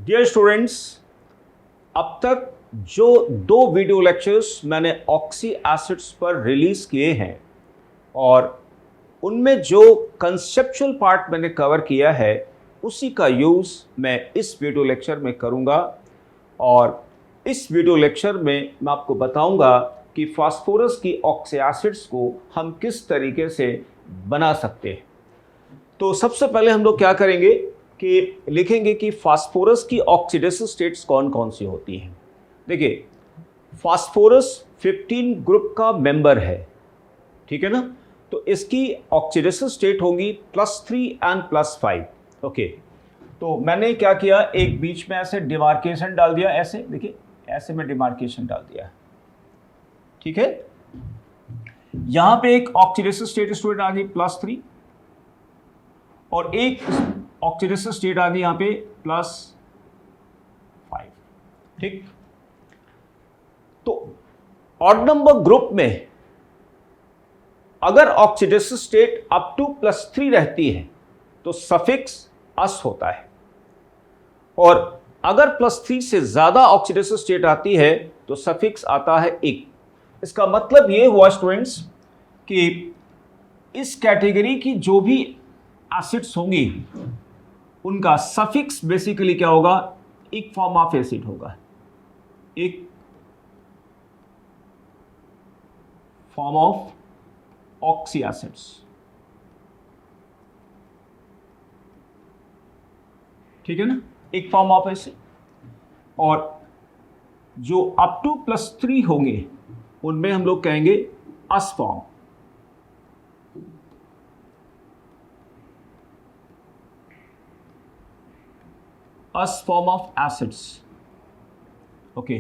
Dear students, अब तक जो 2 वीडियो लेक्चर्स मैंने ऑक्सी एसिड्स पर रिलीज किए हैं और उनमें जो कंसेप्चुअल पार्ट मैंने कवर किया है उसी का यूज़ मैं इस वीडियो लेक्चर में करूंगा। और इस वीडियो लेक्चर में मैं आपको बताऊंगा कि फास्फोरस की ऑक्सी एसिड्स को हम किस तरीके से बना सकते हैं। तो सबसे पहले हम लोग क्या करेंगे कि लिखेंगे कि फास्फोरस की ऑक्सीडेसिव स्टेट्स कौन कौन सी होती हैं। देखिए, फास्फोरस 15 ग्रुप का मेंबर है, ठीक है ना। तो इसकी ऑक्सीडेसिव स्टेट होगी +3 एंड +5। ओके, तो मैंने क्या किया, एक बीच में ऐसे डिमार्केशन डाल दिया, ऐसे देखिए, ऐसे में डिमार्केशन डाल दिया, ठीक है। यहां पे एक ऑक्सीडेसिव स्टेट स्टूडेंट आ गई +3 और एक ऑक्सीडेसिव स्टेट आ गई यहां पे +5, ठीक। तो ऑड नंबर ग्रुप में अगर ऑक्सीडेसिव स्टेट अप टू +3 रहती है तो सफिक्स अस होता है, और अगर +3 से ज्यादा ऑक्सीडेसिव स्टेट आती है तो सफिक्स आता है इक। इसका मतलब ये हुआ स्टूडेंट्स कि इस कैटेगरी की जो भी एसिड्स होंगी उनका सफिक्स बेसिकली क्या होगा, इक फॉर्म ऑफ एसिड होगा, एक फॉर्म ऑफ ऑक्सी एसिड्स, ठीक है ना, एक फॉर्म ऑफ एसिड। और जो अप टू +3 होंगे उनमें हम लोग कहेंगे ous form, ous form of acids. Okay,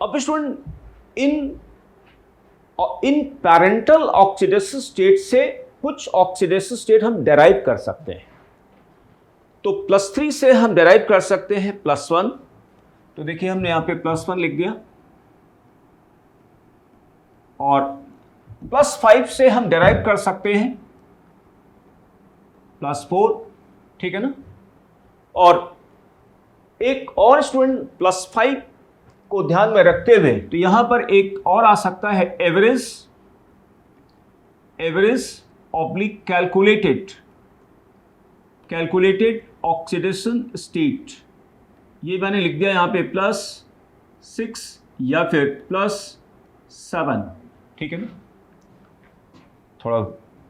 अब student in parental oxidative state से कुछ ऑक्सीडेसिव स्टेट हम डेराइव कर सकते हैं। तो +3 से हम डेराइव कर सकते हैं +1। तो देखिए, हमने यहां पे +1 लिख दिया, और +5 से हम डेराइव कर सकते हैं +4, ठीक है ना। और एक और स्टूडेंट +5 को ध्यान में रखते हुए तो यहां पर एक और आ सकता है average oblique calculated oxidation state. ये मैंने लिख दिया यहां पे +6 या फिर +7, ठीक है ना। थोड़ा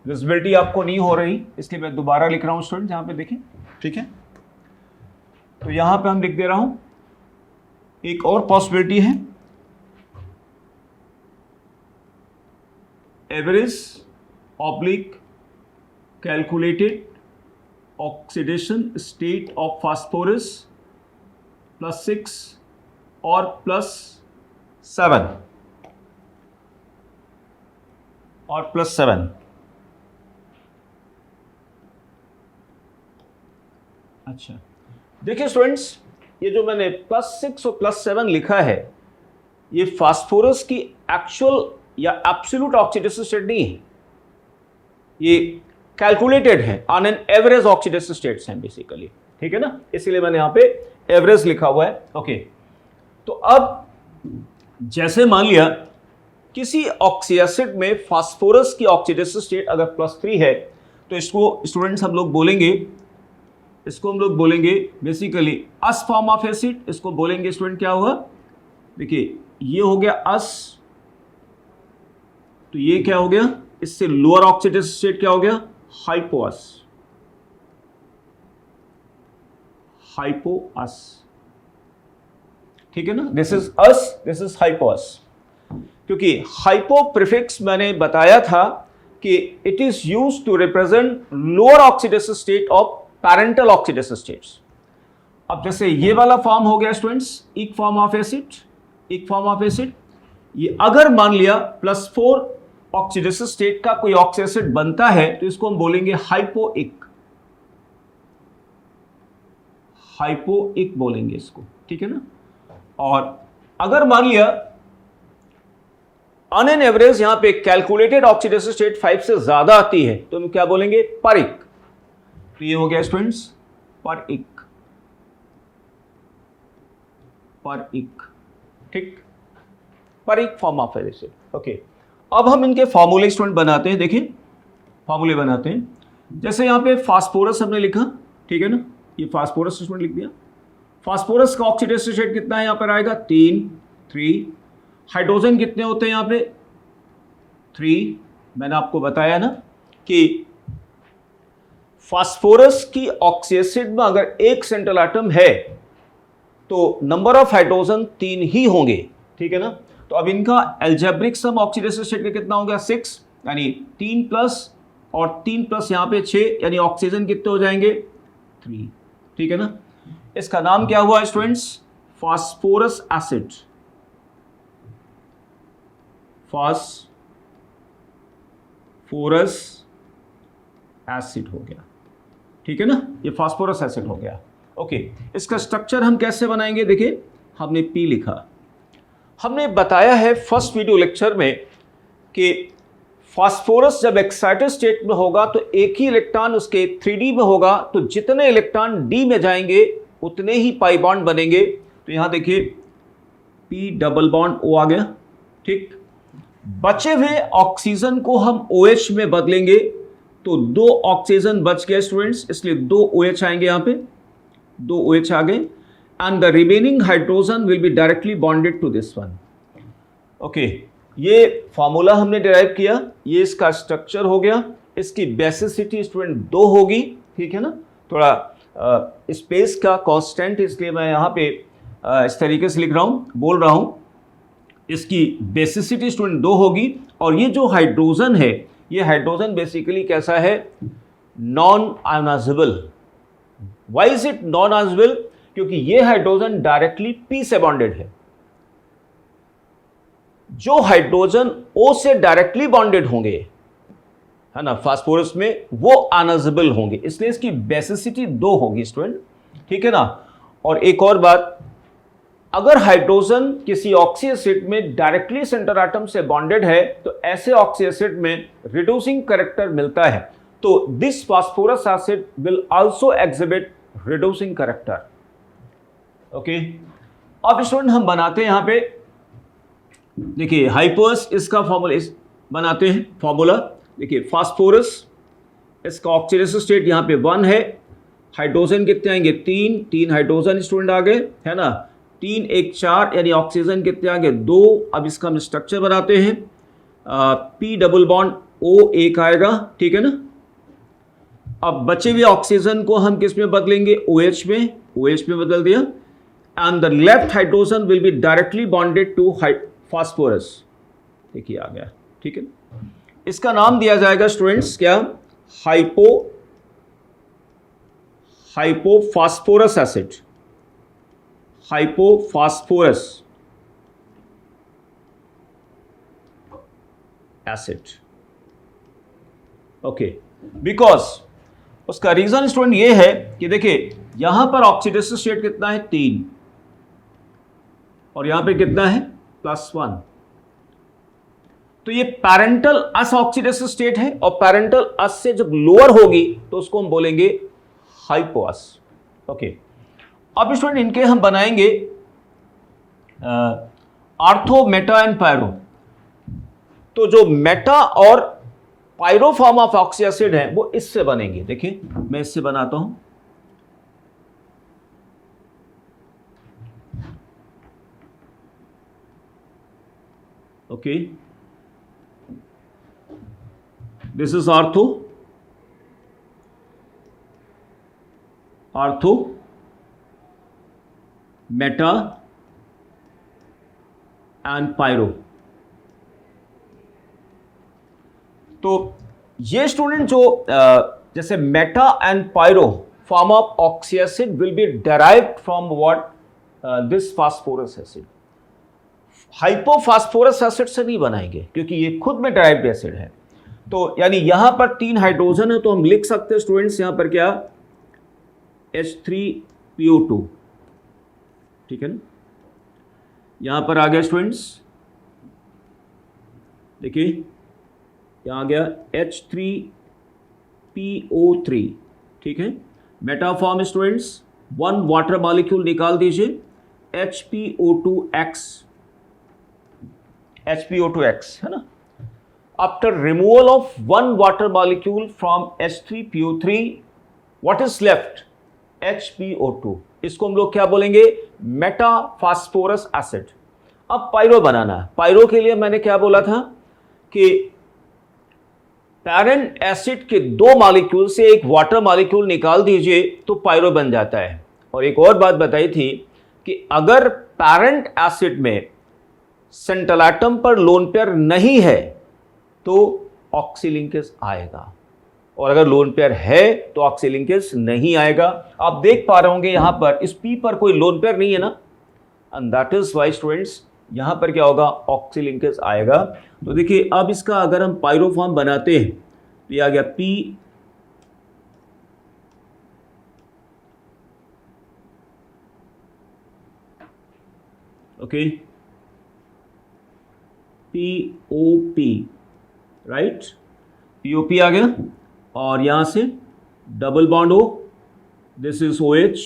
विजिबिलिटी आपको नहीं हो रही इसलिए मैं दोबारा लिख रहा हूं स्टूडेंट, यहां पे देखें, ठीक है। तो यहां पे हम लिख दे रहा हूं, एक और पॉसिबिलिटी है, average oblique calculated oxidation state of phosphorus +6 और +7 और +7। अच्छा, देखिए स्टूडेंट्स, ये जो मैंने +6 और +7 लिखा है ये फास्फोरस की एक्चुअल या एब्सोल्यूट ऑक्सीडेसिव स्टेट नहीं है, ये कैलकुलेटेड है on an average oxidative states हैं बेसिकली, ठीक है ना, इसीलिए मैंने यहां पे एवरेज लिखा हुआ है। ओके, तो अब जैसे मान लिया किसी ऑक्सी एसिड में फास्फोरस की ऑक्सीडेसिव स्टेट अगर +3 है तो इसको स्टूडेंट्स हम लोग बोलेंगे, इसको हम लोग बोलेंगे basically us form of acid. इसको बोलेंगे स्टूडेंट क्या होगा, देखिए ये हो गया अस, तो ये क्या हो गया, इससे लोअर ऑक्सीडेसिव स्टेट क्या हो गया, हाइपोअस, ठीक है ना। This is ous, this is hypoous, क्योंकि हाइपो प्रीफिक्स मैंने बताया था कि it is used to represent lower oxidative state of parental oxidative states. अब जैसे ये वाला फॉर्म हो गया स्टूडेंट्स, इक फॉर्म ऑफ एसिड, ये अगर मान लिया +4 ऑक्सीडेसिव स्टेट का कोई ऑक्सी एसिड बनता है तो इसको हम बोलेंगे हाइपोइक बोलेंगे इसको, ठीक है ना। और अगर मान लिया ऑन एन एवरेज यहां पे कैलकुलेटेड ऑक्सीडेसिव स्टेट 5 से ज्यादा आती है तो हम क्या बोलेंगे, परिक। तो ये हो गया स्टूडेंट्स परिक, पर इक, ठीक, पर इक फॉर्म ऑफ एसिड। ओके, अब हम इनके फॉर्मूले स्टूडेंट बनाते हैं। देखिए फॉर्मूले बनाते हैं। जैसे यहाँ पे फास्फोरस हमने लिखा, ठीक है ना, ये फास्फोरस स्टूडेंट लिख दिया। फास्फोरस का ऑक्सीडेटिव स्टेट कितना है यहाँ पर आएगा 3। हाइड्रोजन कितने होते हैं यहाँ पे 3। मैंने आपको बताया ना कि फास्फोरस की ऑक्सी एसिड में अगर एक सेंट्रल एटम है तो नंबर ऑफ हाइड्रोजन 3 ही होंगे, ठीक है ना। तो अब इनका एल्जेब्रिक सम ऑक्सीडेटिव स्टेट का कितना हो गया 6, यानी 3 प्लस और 3 प्लस यहां पे 6, यानी ऑक्सीजन कितने हो जाएंगे 3, ठीक है ना। इसका नाम क्या हुआ students, phosphorus acid, phosphorus acid हो गया, ठीक है ना, ये फास्फोरस एसिड हो गया। ओके, इसका स्ट्रक्चर हम कैसे बनाएंगे, देखिए हमने पी लिखा। हमने बताया है फर्स्ट वीडियो लेक्चर में कि फास्फोरस जब एक्साइटेड स्टेट में होगा तो एक ही इलेक्ट्रॉन उसके 3D में होगा, तो जितने इलेक्ट्रॉन डी में जाएंगे उतने ही पाई बॉन्ड बनेंगे। तो यहां देखिए पी डबल बॉन्ड ओ आ गया, ठीक। बचे हुए ऑक्सीजन को हम OH में बदलेंगे तो 2 ऑक्सीजन बच गए स्टूडेंट्स, इसलिए 2 OH आएंगे, यहां पे 2 OH आ गए, and the remaining hydrogen will be directly bonded to this one. Okay, ये फॉर्मूला हमने डिराइव किया, ये इसका स्ट्रक्चर हो गया। इसकी बेसिसिटी स्टूडेंट 2 होगी, ठीक है ना। थोड़ा स्पेस का कांस्टेंट, इसलिए मैं यहाँ पे इस तरीके से लिख रहा हूँ, बोल रहा हूँ। इसकी बेसिसिटी स्टूडेंट 2 होगी, और ये जो हाइड्रोजन है, ये हाइड्रोजन बेसिकली कैसा है, non ionizable. Why is it non ionizable, क्योंकि ये हाइड्रोजन डायरेक्टली पी से बॉन्डेड है। जो हाइड्रोजन O से डायरेक्टली बॉन्डेड होंगे, है ना, फास्फोरस में, वो आयोनाइजेबल होंगे, इसलिए इसकी बेसिसिटी 2 होगी स्टूडेंट, ठीक है ना। और एक और बात, अगर हाइड्रोजन किसी ऑक्सी एसिड में डायरेक्टली सेंटर एटम से बॉन्डेड है तो ऐसे ऑक्सी एसिड में रिड्यूसिंग कैरेक्टर मिलता है, तो this phosphorous acid will also exhibit reducing character. Okay, अब स्टूडेंट हम बनाते हैं यहां पे, देखिए हाइपोस, इसका फॉर्मूला बनाते हैं। फॉर्मूला देखिए, फास्फोरस, इसका ऑक्सीडेटिव स्टेट यहां पे 1 है, हाइड्रोजन कितने आएंगे 3 हाइड्रोजन स्टूडेंट आ गए, है ना, 3 1 4, यानी ऑक्सीजन कितने आ गए 2। अब इसका हम स्ट्रक्चर बनाते हैं, पी डबल बॉन्ड O एक आएगा, ठीक है ना। अब बचे हुए ऑक्सीजन को हम किस में बदलेंगे, OH में बदल दिया, and the left hydrogen will be directly bonded to phosphorus, देखिए आ गया, ठीक है। इसका नाम दिया जाएगा स्टूडेंट्स क्या, hypophosphorous acid, hypophosphorous acid. Okay, because उसका रीजन स्टूडेंट ये है कि देखिए यहां पर ऑक्सीडेटिव स्टेट कितना है 3, और यहां पे कितना है +1। तो ये पैरेंटल अस ऑक्सीडेटिव स्टेट है, और पैरेंटल अस से जब लोअर होगी तो उसको हम बोलेंगे हाइपोअस। ओके, अब स्टूडेंट इनके हम बनाएंगे आर्थो, मेटा एंड पायरो। तो जो मेटा और pyro form of oxy acid है वो इससे बनेंगे। देखिए मैं इससे बनाता हूं, okay, this is ortho, meta and pyro. तो ये स्टूडेंट जो जैसे meta and pyro form of oxy acid will be derived from what, this phosphorous acid. Hypophosphorous acid से नहीं बनाएंगे क्योंकि ये खुद में डेराइव्ड एसिड है। तो यानी यहां पर 3 हाइड्रोजन है, तो हम लिख सकते हैं स्टूडेंट्स यहां पर क्या, H3PO2, ठीक है ना। यहां पर आ गया स्टूडेंट्स, देखिए यहां आ गया H3PO3, ठीक है। Meta form students 1 water molecule निकाल दीजिए, HPO2X, HPO2X है ना. After removal of one water molecule from H3PO3, what is left? HPO2. इसको हम लोग क्या बोलेंगे? मेटाफॉस्फोरस एसिड. अब पायरो बनाना है. पायरो के लिए मैंने क्या बोला था कि पैरेंट एसिड के दो मॉलिक्यूल से एक वाटर मॉलिक्यूल निकाल दीजिए तो पायरो बन जाता है. और एक और बात बताई थी कि अगर पैरेंट एसिड में सेंट्रल एटम पर लोन पेयर नहीं है तो ऑक्सी लिंकेज आएगा, और अगर लोन पेयर है तो ऑक्सी लिंकेज नहीं आएगा. आप देख पा रहे होंगे यहां पर इस पी पर कोई लोन पेयर नहीं है ना, and that is why students यहां पर क्या होगा? ऑक्सी लिंकेज आएगा. तो देखिए अब इसका अगर हम पायरोफॉर्म बनाते हैं तो ये आ गया P, okay, POP, right, POP आ गया. और यहां से double bond O, this is OH,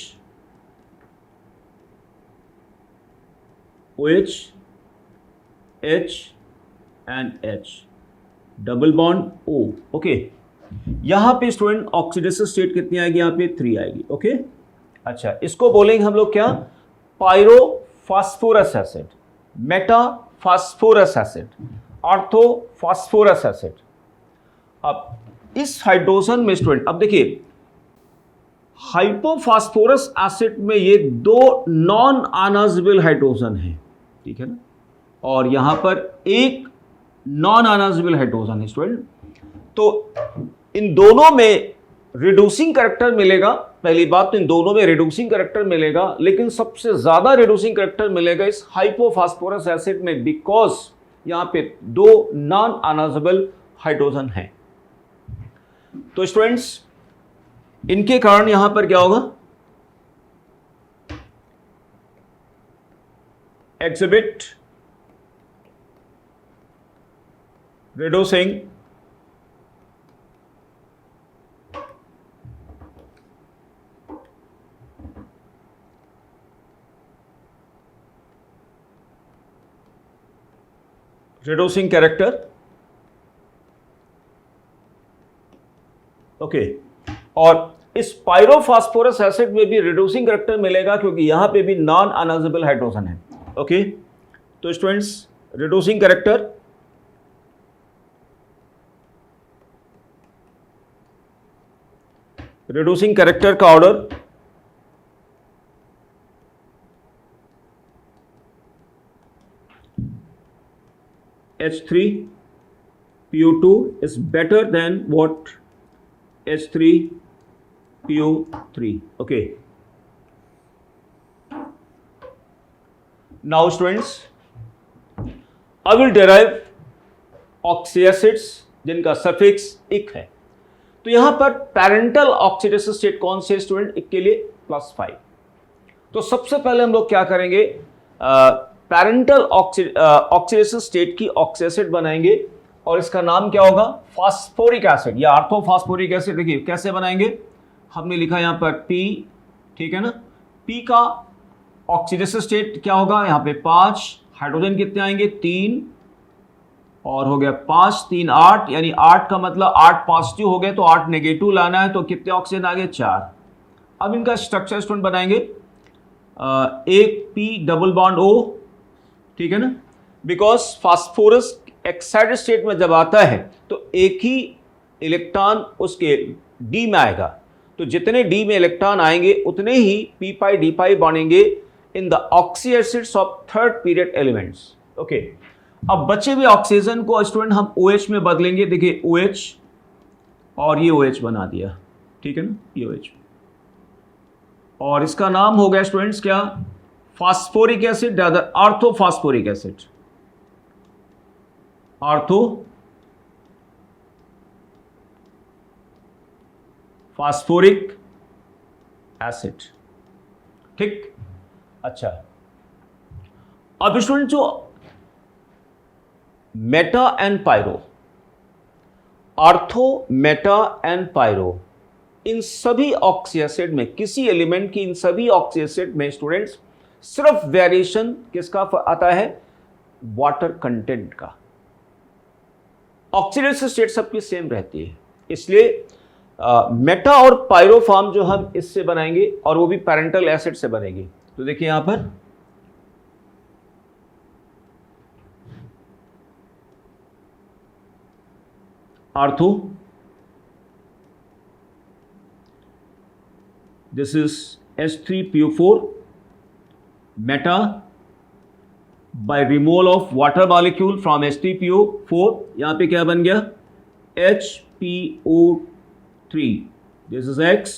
OH, H and H, double bond O. Okay, यहां पे स्टूडेंट ऑक्सीडेशन स्टेट कितनी आएगी? यहां पे 3 आएगी. ओके, अच्छा, इसको बोलेंगे हम लोग क्या? पायरोफॉस्फोरस एसिड, मेटाफॉस्फोरस एसिड, ऑर्थोफॉस्फोरस एसिड. अब इस हाइड्रोजन में स्टूडेंट, अब देखिए हाइपोफॉस्फोरस एसिड में ये दो नॉन आयनाइजेबल हाइड्रोजन है, ठीक है ना, और यहां पर एक नॉन आयनाइजेबल हाइड्रोजन है स्टूडेंट. तो इन दोनों में रिड्यूसिंग कैरेक्टर मिलेगा. पहली बात तो इन दोनों में रिड्यूसिंग कैरेक्टर मिलेगा, लेकिन सबसे ज्यादा रिड्यूसिंग कैरेक्टर मिलेगा इस हाइपोफॉस्फोरस एसिड में, बिकॉज यहां पे दो नॉन आयनाइजेबल हाइड्रोजन हैं. तो स्टूडेंट्स इनके कारण यहां पर क्या होगा? Exhibit reducing character. ओके, और इस पायरोफॉस्फोरस एसिड में भी रिड्यूसिंग कैरेक्टर मिलेगा क्योंकि यहां पे भी नॉन आयनाइजेबल हाइड्रोजन है. ओके, तो students reducing character, reducing character का order H3PO2 is better than what? H3PO3. Okay. Now students, I will derive oxy acids जिनका सफिक्स इक है. तो यहां पर पैरेंटल ऑक्सीडेशन स्टेट कौन से स्टूडेंट? इक के लिए +5. तो सबसे पहले हम लोग क्या करेंगे? पैरेंटल ऑक्सीडेशन स्टेट की ऑक्सी एसिड बनाएंगे और इसका नाम क्या होगा? फास्फोरिक एसिड या ऑर्थोफॉस्फोरिक एसिड. देखिए कैसे बनाएंगे, हमने लिखा यहां पर P, ठीक है ना. P का ऑक्सीडेशन स्टेट क्या होगा? यहां पे 5, हाइड्रोजन कितने आएंगे? 3, और हो गया 5 3 8, यानी 8 का मतलब 8 पॉजिटिव हो गए तो 8 नेगेटिव लाना है, तो कितने ऑक्सीजन आ गए? 4. अब इनका स्ट्रक्चर स्टूडेंट बनाएंगे. एक P डबल बॉन्ड O, ठीक है ना, बिकॉज फास्फोरस एक्साइटेड स्टेट में जब आता है तो एक ही इलेक्ट्रॉन उसके D में आएगा, तो जितने D में इलेक्ट्रॉन आएंगे उतने ही P पाई D पाई बनेंगे in the oxy acids of third period elements. Okay, अब बचे हुए ऑक्सीजन को स्टूडेंट हम OH में बदलेंगे. देखिए OH और ये OH बना दिया, ठीक है ना, ये OH, और इसका नाम हो गया स्टूडेंट्स क्या? Phosphoric acid, orthophosphoric acid, orthophosphoric acid. ठीक, अच्छा. अब स्टूडेंट जो meta and pyro, ortho, meta and pyro, इन सभी ऑक्सी एसिड में, किसी एलिमेंट की इन सभी ऑक्सी एसिड में स्टूडेंट्स सिर्फ वेरिएशन किसका आता है, वाटर कंटेंट का। ऑक्सीडेशन स्टेट सबकी सेम रहती है, इसलिए मेटा और पायरोफॉर्म जो हम इससे बनाएंगे और वो भी पैरेंटल एसिड से बनेगी। तो देखिए यहां पर ortho, this is H3PO4, meta by removal of water molecule from H3PO4, यहां पे क्या बन गया, HPO3, दिस इज X,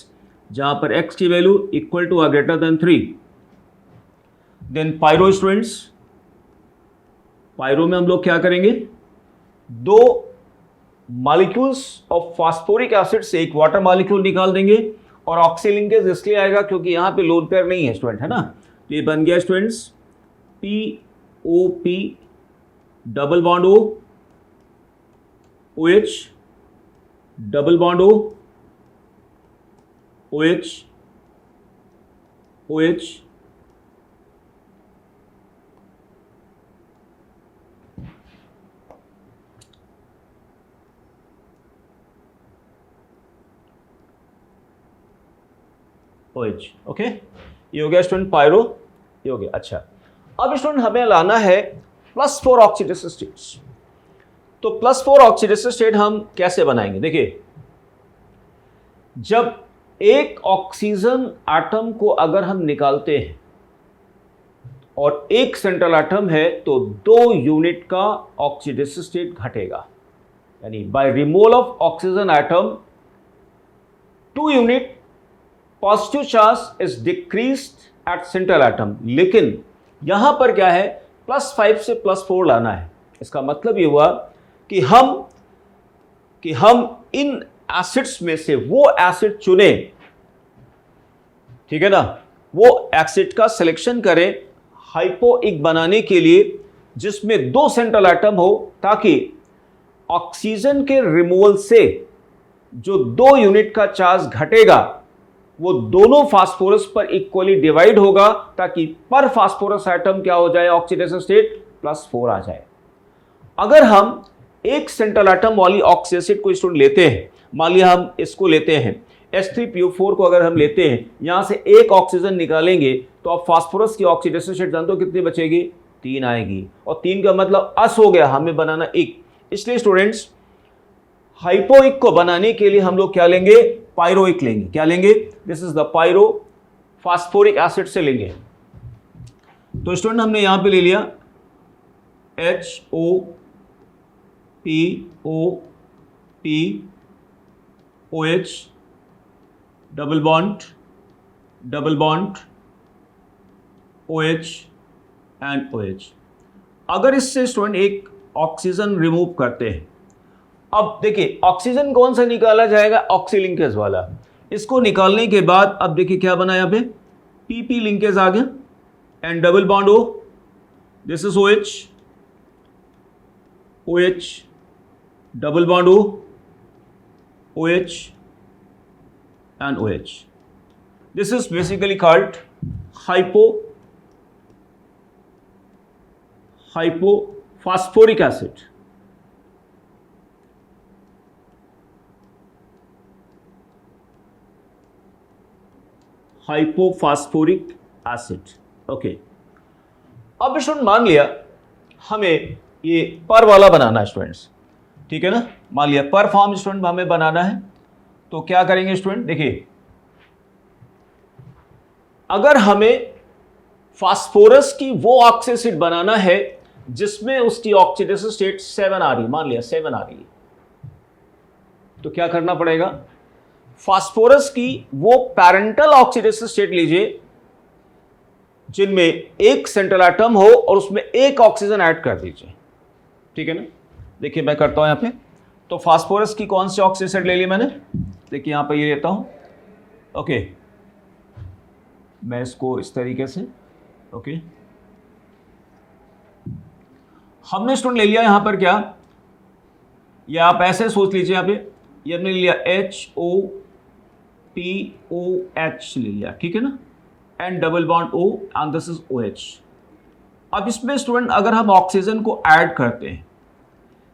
जहां पर X की वैल्यू इक्वल टू और greater than 3। Then pyro students, pyro में हम लोग क्या करेंगे, दो मॉलिक्यूल्स ऑफ फास्फोरिक एसिड से एक वाटर मॉलिक्यूल निकाल देंगे, और ऑक्सी लिंकेज इसलिए आएगा क्योंकि यहां पे लोन पेयर नहीं है स्टूडेंट, है ना। तो ये बन गया students POP double bond O, OH double bond O, OH OH, OH, okay. ये हो गया स्टूडेंट पायरो, ये हो गया। अच्छा, अब स्टूडेंट हमें लाना है +4 ऑक्सीडेशन स्टेट्स। तो +4 ऑक्सीडेशन स्टेट हम कैसे बनाएंगे, देखिए, जब एक ऑक्सीजन एटम को अगर हम निकालते हैं और एक सेंट्रल एटम है तो 2 यूनिट का ऑक्सीडेशन स्टेट घटेगा, यानी by removal of oxygen atom 2 unit positive charge is decreased at central atom. लेकिन यहां पर क्या है, +5 से +4 लाना है। इसका मतलब यह हुआ कि हम इन एसिड्स में से वो एसिड चुने, ठीक है ना, वो एसिड का सिलेक्शन करें हाइपोइक बनाने के लिए जिसमें 2 सेंट्रल एटम हो, ताकि ऑक्सीजन के रिमूवल से जो 2 यूनिट का चार्ज घटेगा वो दोनों फास्फोरस पर इक्वली डिवाइड होगा, ताकि पर फास्फोरस एटम क्या हो जाए, ऑक्सीडेशन स्टेट +4 आ जाए। अगर हम एक सेंट्रल एटम वाली ऑक्सी एसिड को स्टूडेंट लेते हैं, मान लिया हम इसको लेते हैं H3PO4 को, अगर हम लेते हैं यहां से एक ऑक्सीजन निकालेंगे तो अब फास्फोरस की ऑक्सीडेशन स्टेट जानते हो कितनी बचेगी, 3 आएगी, और 3 का मतलब अस हो गया, हमें बनाना 1। इसलिए स्टूडेंट्स हाइपोइक को बनाने के लिए हम लोग क्या लेंगे, पायरोइक लेंगे। क्या लेंगे, this is the pyro phosphoric acid से लेंगे। तो स्टूडेंट हमने यहां पे ले लिया HOPOP OH double bond OH and OH। अगर इससे स्टूडेंट एक ऑक्सीजन रिमूव करते हैं, अब देखिए ऑक्सीजन कौन सा निकाला जाएगा, ऑक्सी लिंकेज वाला। इसको निकालने के बाद अब देखिए क्या बना यहां पे, PP लिंकेज आ गया and double bond O, this is OH double bond O, OH and OH. This is basically called hypophosphoric acid. Hypophosphoric acid, okay. अब स्टूडेंट मान लिया हमें ये पर वाला बनाना है स्टूडेंट्स, ठीक है ना, मान लिया पर फॉर्म स्टूडेंट हमें बनाना है। तो क्या करेंगे स्टूडेंट, देखिए, अगर हमें फास्फोरस की वो ऑक्सी एसिड बनाना है जिसमें उसकी ऑक्सीडेशन स्टेट 7 आ रही, मान लिया 7 आ रही है, तो क्या करना पड़ेगा, फास्फोरस की वो पैरेंटल ऑक्सीडेशन स्टेट लीजिए जिनमें एक सेंट्रल एटम हो और उसमें एक ऑक्सीजन ऐड कर दीजिए, ठीक है ना। देखिए मैं करता हूं यहां पे, तो फास्फोरस की कौन सी ऑक्सी एसिड ले ली मैंने, देखिए यहां पे ये लेता हूं, ओके, मैं इसको इस तरीके से, ओके, हमने स्टूडेंट ले लिया यहां पर क्या, या आप ऐसे सोच लीजिए यहां पे, ये हमने लिया HOPOH ले लिया, ठीक है ना, and double bond O and this is OH. अब इसमें स्टूडेंट अगर हम ऑक्सीजन को ऐड करते हैं,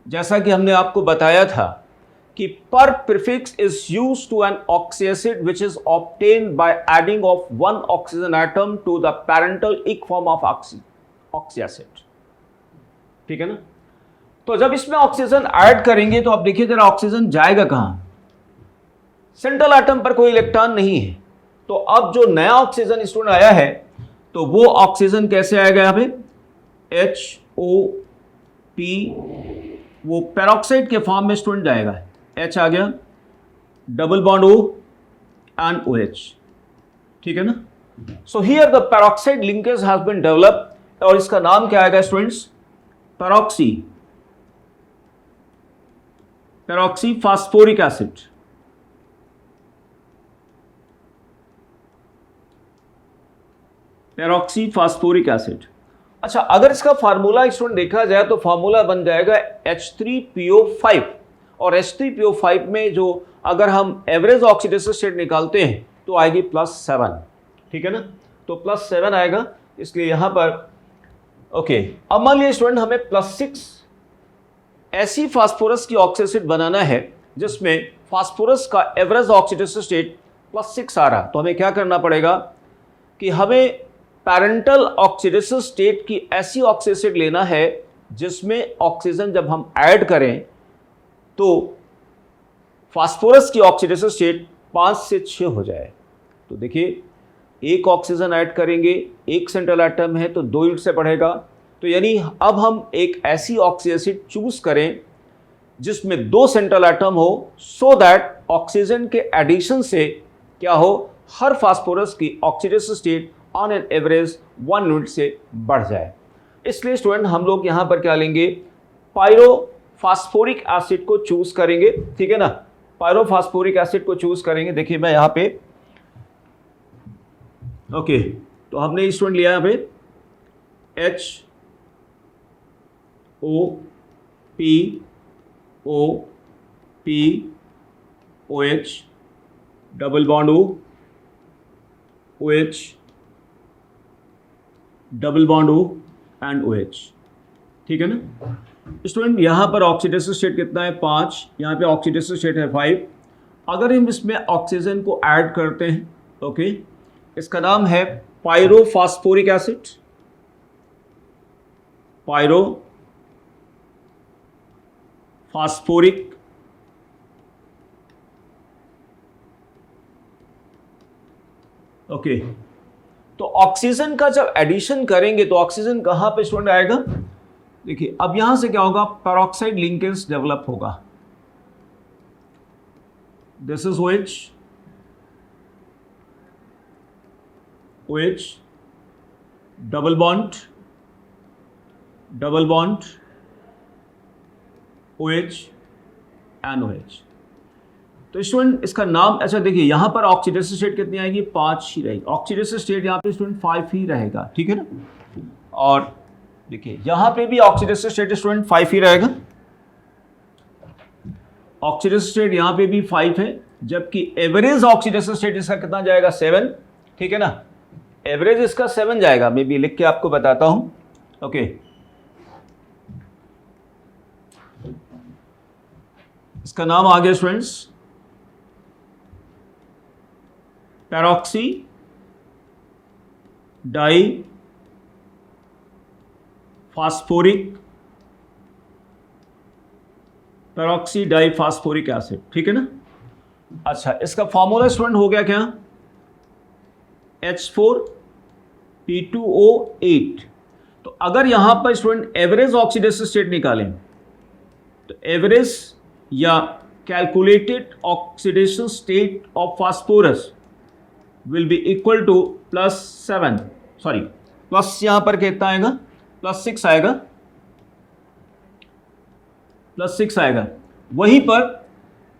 जैसा कि हमने आपको बताया था कि per prefix is used to an oxy acid which is obtained by adding of one oxygen atom to the parental ic form of oxy acid. ठीक है ना। तो जब इसमें ऑक्सीजन ऐड करेंगे तो आप देखिए जरा ऑक्सीजन जाएगा कहां, सेंट्रल एटम पर कोई इलेक्ट्रॉन नहीं है। तो अब जो नया ऑक्सीजन स्टूडेंट आया है तो वो ऑक्सीजन कैसे आएगा यहां पे, HOP, वो पेरोक्साइड के फॉर्म में स्टूडेंट जाएगा, H आ गया, double bond O and OH। ठीक है ना। So here the peroxide linkage has been developed और इसका नाम क्या आएगा students, peroxy phosphoric acid. Peroxy phosphoric acid. अच्छा, अगर इसका फार्मूला स्टूडेंट देखा जाए तो फार्मूला बन जाएगा H3PO5 और H3PO5 में जो अगर हम एवरेज ऑक्सीडेशन स्टेट निकालते हैं तो आएगी +7। ठीक है ना। तो +7 आएगा, इसलिए यहां पर ओके। अब मान लिया स्टूडेंट हमें +6 ऐसी फास्फोरस की ऑक्सी एसिड बनाना है जिसमें फास्फोरस का एवरेज ऑक्सीडेशन स्टेट +6 आ रहा, तो हमें क्या करना पड़ेगा कि हमें पैरेंटल ऑक्सीडेशन स्टेट की ऐसी ऑक्सी एसिड लेना है जिसमें ऑक्सीजन जब हम ऐड करें तो फास्फोरस की ऑक्सीडेशन स्टेट 5 से 6 हो जाए। तो देखिए एक ऑक्सीजन ऐड करेंगे, एक सेंट्रल एटम है तो 2 यूनिट से बढ़ेगा। तो यानी अब हम एक ऐसी ऑक्सी एसिड चूज करें जिसमें 2 सेंट्रल एटम हो, सो दैट ऑक्सीजन के एडिशन से क्या हो, हर फास्फोरस की oxidation state on an average 1 unit से बढ़ जाए। इसलिए स्टूडेंट हम लोग यहां पर क्या लेंगे, पायरोफास्फोरिक एसिड को चूज करेंगे। ठीक है ना, पायरोफास्फोरिक एसिड को चूज करेंगे। देखिए मैं यहां पे ओके, तो हमने स्टूडेंट लिया यहां पे HOPOPOH double bond O, OH double bond O and OH। ठीक है ना स्टूडेंट। यहां पर ऑक्सीडेशन स्टेट कितना है, 5, यहां पे ऑक्सीडेशन स्टेट है 5। अगर हम इसमें ऑक्सीजन को ऐड करते हैं ओके, इसका नाम है पायरोफास्फोरिक एसिड, पायरोफास्फोरिक ओके। तो ऑक्सीजन का जब एडिशन करेंगे तो ऑक्सीजन कहां पे स्टूडेंट आएगा, देखिए अब यहां से क्या होगा, पेरोक्साइड लिंकेज डेवलप होगा। This is OH double bond OH and OH। तो स्टूडेंट इसका नाम, अच्छा देखिए यहां पर ऑक्सीडेशन स्टेट कितनी आएगी, 5 ही रहेगी। ऑक्सीडेशन स्टेट यहां पे स्टूडेंट 5 ही रहेगा। ठीक है ना। और देखिए यहां पे भी ऑक्सीडेशन स्टेट स्टूडेंट 5 ही रहेगा। ऑक्सीडेशन स्टेट यहां पे भी 5 है, जबकि एवरेज ऑक्सीडेशन स्टेट इसका कितना जाएगा, 7। ठीक है ना, एवरेज इसका 7 जाएगा। मैं भी लिख के आपको बताता हूं ओके। इसका नाम आ गया students peroxy di phosphoric acid. ठीक है ना। अच्छा, इसका फॉर्मूला स्टूडेंट हो गया क्या, H4P2O8। तो अगर यहां पर स्टूडेंट एवरेज ऑक्सीडेशन स्टेट निकालें तो एवरेज या calculated oxidation state of phosphorus will be equal to +7, sorry plus यहां पर कितना आएगा, +6 आएगा, +6 आएगा। वहीं पर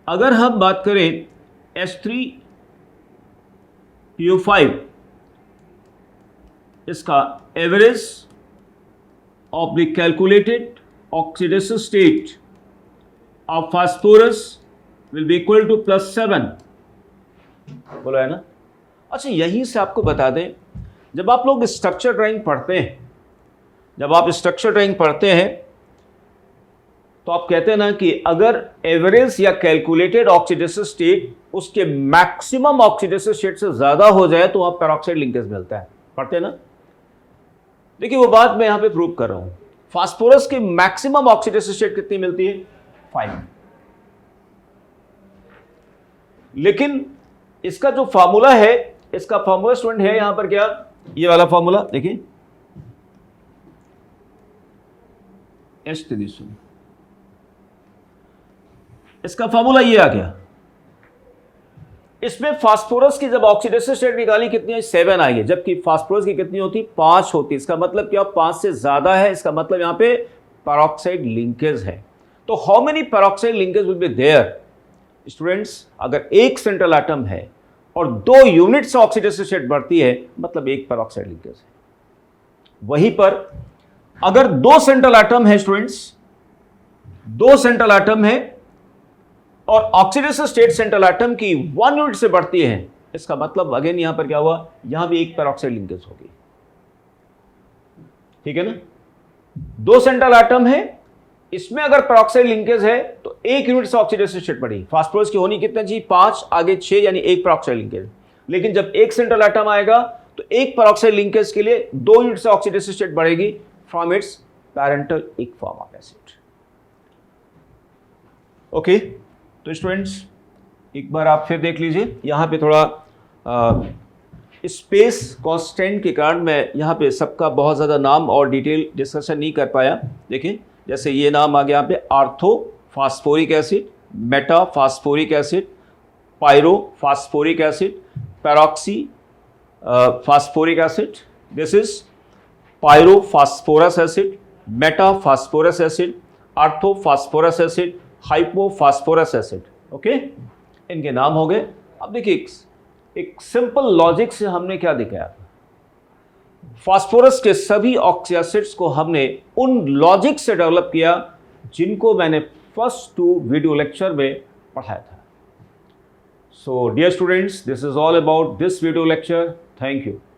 अगर हम बात करें H3PO5, इसका average of the calculated oxidation state of phosphorus will be equal to +7, बोला है ना। अच्छा, यहीं से आपको बता दें जब आप लोग स्ट्रक्चर ड्राइंग पढ़ते हैं, जब आप स्ट्रक्चर ड्राइंग पढ़ते हैं तो आप कहते हैं ना कि अगर एवरेज या कैलकुलेटेड ऑक्सीडेसिव स्टेट उसके मैक्सिमम ऑक्सीडेसिव स्टेट से ज्यादा हो जाए तो वहां पेरोक्साइड लिंकेज मिलता है। पढ़ते हैं ना? देखिए वो बात मैं यहां पे प्रूव कर रहा हूं। फास्फोरस की मैक्सिमम ऑक्सीडेसिव स्टेट कितनी मिलती है? 5। लेकिन इसका जो फार्मूला है, इसका फार्मूला स्टूडेंट है यहां पर क्या, ये वाला फार्मूला देखिए, इसका फार्मूला ये आ गया। इसमें फास्फोरस की जब ऑक्सीडेसिव स्टेट निकाली कितनी है? 7 आई है, जबकि फास्फोरस की कितनी होती? 5 होती। इसका मतलब क्या? 5 से ज्यादा है, इसका मतलब यहां पे पेरोक्साइड लिंकेज है। तो how many peroxide linkage will be there students? अगर एक सेंट्रल एटम है और 2 यूनिट से ऑक्सीडेसिव स्टेट बढ़ती है, मतलब एक पेरोक्साइड लिंकेज है। वहीं पर अगर 2 सेंट्रल एटम है स्टूडेंट्स, 2 सेंट्रल एटम है और ऑक्सीडेसिव स्टेट सेंट्रल एटम की 1 यूनिट से बढ़ती है, इसका मतलब अगेन यहां पर क्या हुआ? यहां भी एक पेरोक्साइड लिंकेज होगी। ठीक है ना? 2 सेंट्रल एटम है, इसमें अगर पेरोक्साइड लिंकेज है तो 1 यूनिट से ऑक्सीडेसिव स्टेट बढ़ी। फास्फोरस की होनी कितना जी? 5, आगे 6, यानी एक पेरोक्साइड लिंकेज। लेकिन जब एक सेंट्रल एटम आएगा तो एक पेरोक्साइड लिंकेज के लिए 2 यूनिट से ऑक्सीडेसिव स्टेट बढ़ेगी from its parental ic form of acid. Okay, तो स्टूडेंट्स एक बार आप फिर देख लीजिए, यहां पे थोड़ा स्पेस कांस्टेंट के कारण मैं यहां पे सबका बहुत ज़्यादा नाम और डिटेल डिस्कशन नहीं कर पाया। देखिए जैसे ये नाम आ गया यहाँ पे, orthophosphoric acid, metaphosphoric acid, pyrophosphoric acid, peroxy phosphoric acid. This is pyrophosphorous acid, metaphosphorous acid, orthophosphorous acid, hypophosphorous acid. Okay, इनके नाम हो गए। अब देखिए एक सिंपल लॉजिक से हमने क्या दिखाया था? फास्फोरस के सभी ऑक्सी एसिड्स को हमने उन लॉजिक से डेवलप किया जिनको मैंने फर्स्ट 2 वीडियो लेक्चर में पढ़ाया था। So dear students, this is all about this video lecture. Thank you.